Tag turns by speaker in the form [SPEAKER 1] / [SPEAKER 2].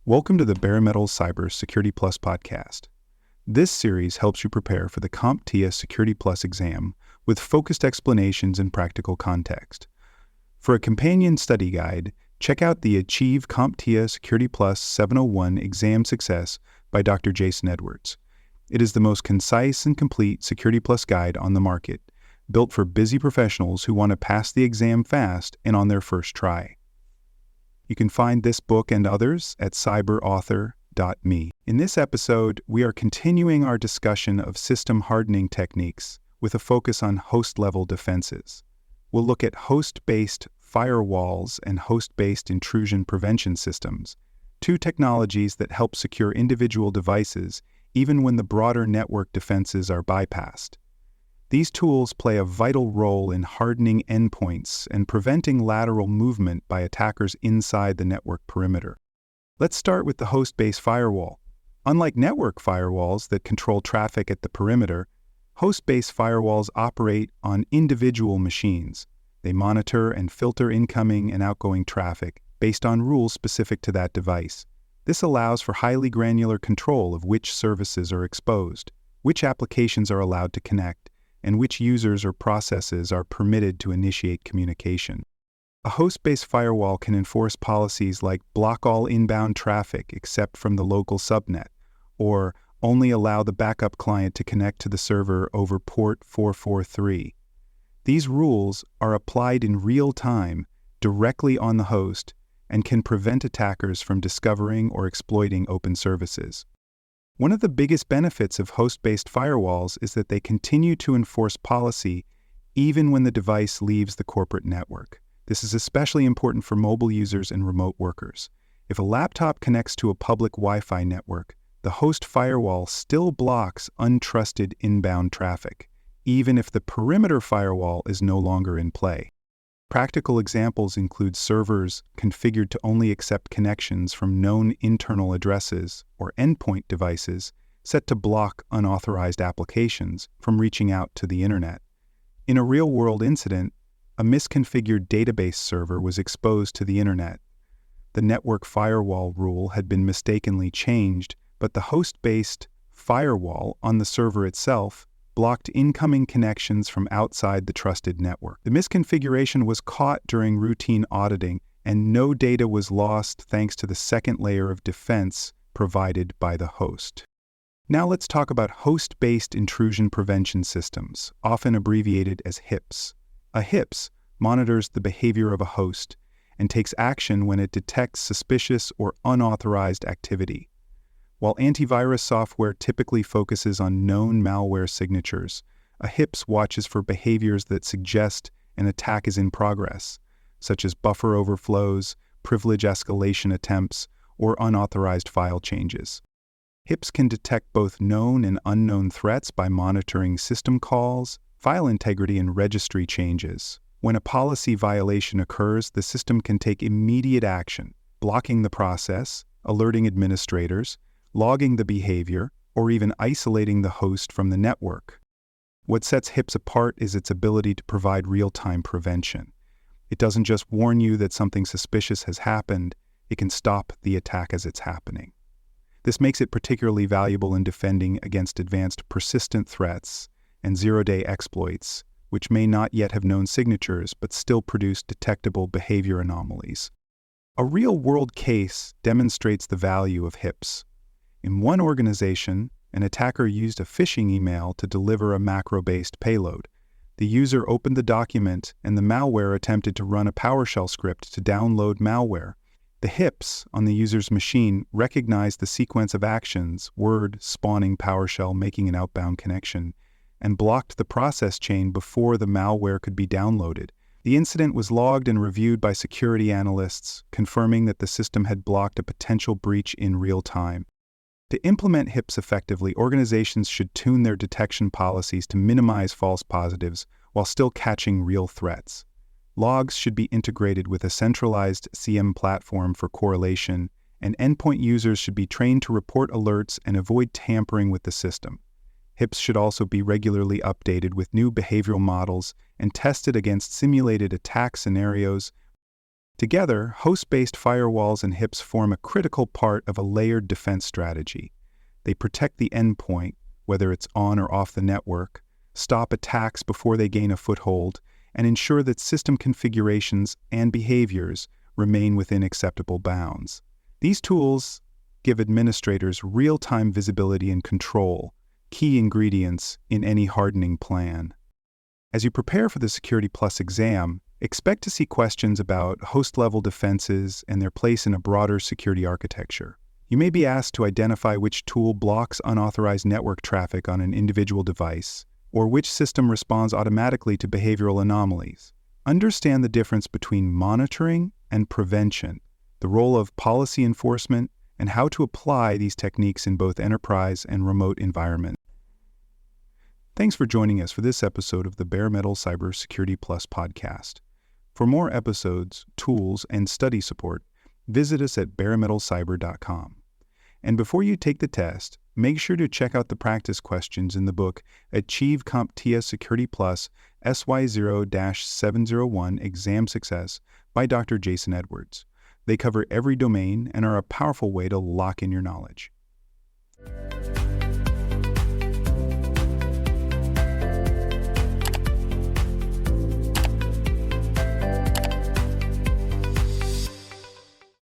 [SPEAKER 1] Welcome to the Bare Metal Cyber Security Plus podcast. This series helps you prepare for the CompTIA Security Plus exam with focused explanations and practical context. For a companion study guide, check out the Achieve CompTIA Security Plus 701 Exam Success by Dr. Jason Edwards. It is the most concise and complete Security Plus guide on the market, built for busy professionals who want to pass the exam fast and on their first try. You can find this book and others at cyberauthor.me. In this episode, we are continuing our discussion of system hardening techniques with a focus on host-level defenses. We'll look at host-based firewalls and host-based intrusion prevention systems, two technologies that help secure individual devices even when the broader network defenses are bypassed. These tools play a vital role in hardening endpoints and preventing lateral movement by attackers inside the network perimeter. Let's start with the host-based firewall. Unlike network firewalls that control traffic at the perimeter, host-based firewalls operate on individual machines. They monitor and filter incoming and outgoing traffic based on rules specific to that device. This allows for highly granular control of which services are exposed, which applications are allowed to connect, and which users or processes are permitted to initiate communication. A host-based firewall can enforce policies like block all inbound traffic except from the local subnet, or only allow the backup client to connect to the server over port 443. These rules are applied in real time, directly on the host, and can prevent attackers from discovering or exploiting open services. One of the biggest benefits of host-based firewalls is that they continue to enforce policy even when the device leaves the corporate network. This is especially important for mobile users and remote workers. If a laptop connects to a public Wi-Fi network, the host firewall still blocks untrusted inbound traffic, even if the perimeter firewall is no longer in play. Practical examples include servers configured to only accept connections from known internal addresses or endpoint devices set to block unauthorized applications from reaching out to the internet. In a real-world incident, a misconfigured database server was exposed to the internet. The network firewall rule had been mistakenly changed, but the host-based firewall on the server itself blocked incoming connections from outside the trusted network. The misconfiguration was caught during routine auditing, and no data was lost thanks to the second layer of defense provided by the host. Now let's talk about host-based intrusion prevention systems, often abbreviated as HIPS. A HIPS monitors the behavior of a host and takes action when it detects suspicious or unauthorized activity. While antivirus software typically focuses on known malware signatures, a HIPS watches for behaviors that suggest an attack is in progress, such as buffer overflows, privilege escalation attempts, or unauthorized file changes. HIPS can detect both known and unknown threats by monitoring system calls, file integrity, and registry changes. When a policy violation occurs, the system can take immediate action, blocking the process, alerting administrators, logging the behavior, or even isolating the host from the network. What sets HIPS apart is its ability to provide real-time prevention. It doesn't just warn you that something suspicious has happened, it can stop the attack as it's happening. This makes it particularly valuable in defending against advanced persistent threats and zero-day exploits, which may not yet have known signatures but still produce detectable behavior anomalies. A real-world case demonstrates the value of HIPS. In one organization, an attacker used a phishing email to deliver a macro-based payload. The user opened the document, and the malware attempted to run a PowerShell script to download malware. The HIPS on the user's machine recognized the sequence of actions, word spawning PowerShell making an outbound connection, and blocked the process chain before the malware could be downloaded. The incident was logged and reviewed by security analysts, confirming that the system had blocked a potential breach in real time. To implement HIPS effectively, organizations should tune their detection policies to minimize false positives while still catching real threats. Logs should be integrated with a centralized CM platform for correlation, and endpoint users should be trained to report alerts and avoid tampering with the system. HIPS should also be regularly updated with new behavioral models and tested against simulated attack scenarios. Together, host-based firewalls and HIPs form a critical part of a layered defense strategy. They protect the endpoint, whether it's on or off the network, stop attacks before they gain a foothold, and ensure that system configurations and behaviors remain within acceptable bounds. These tools give administrators real-time visibility and control, key ingredients in any hardening plan. As you prepare for the Security Plus exam, expect to see questions about host-level defenses and their place in a broader security architecture. You may be asked to identify which tool blocks unauthorized network traffic on an individual device, or which system responds automatically to behavioral anomalies. Understand the difference between monitoring and prevention, the role of policy enforcement, and how to apply these techniques in both enterprise and remote environments. Thanks for joining us for this episode of the Bare Metal Cybersecurity Plus podcast. For more episodes, tools, and study support, visit us at baremetalcyber.com. And before you take the test, make sure to check out the practice questions in the book Achieve CompTIA Security Plus SY0-701 Exam Success by Dr. Jason Edwards. They cover every domain and are a powerful way to lock in your knowledge.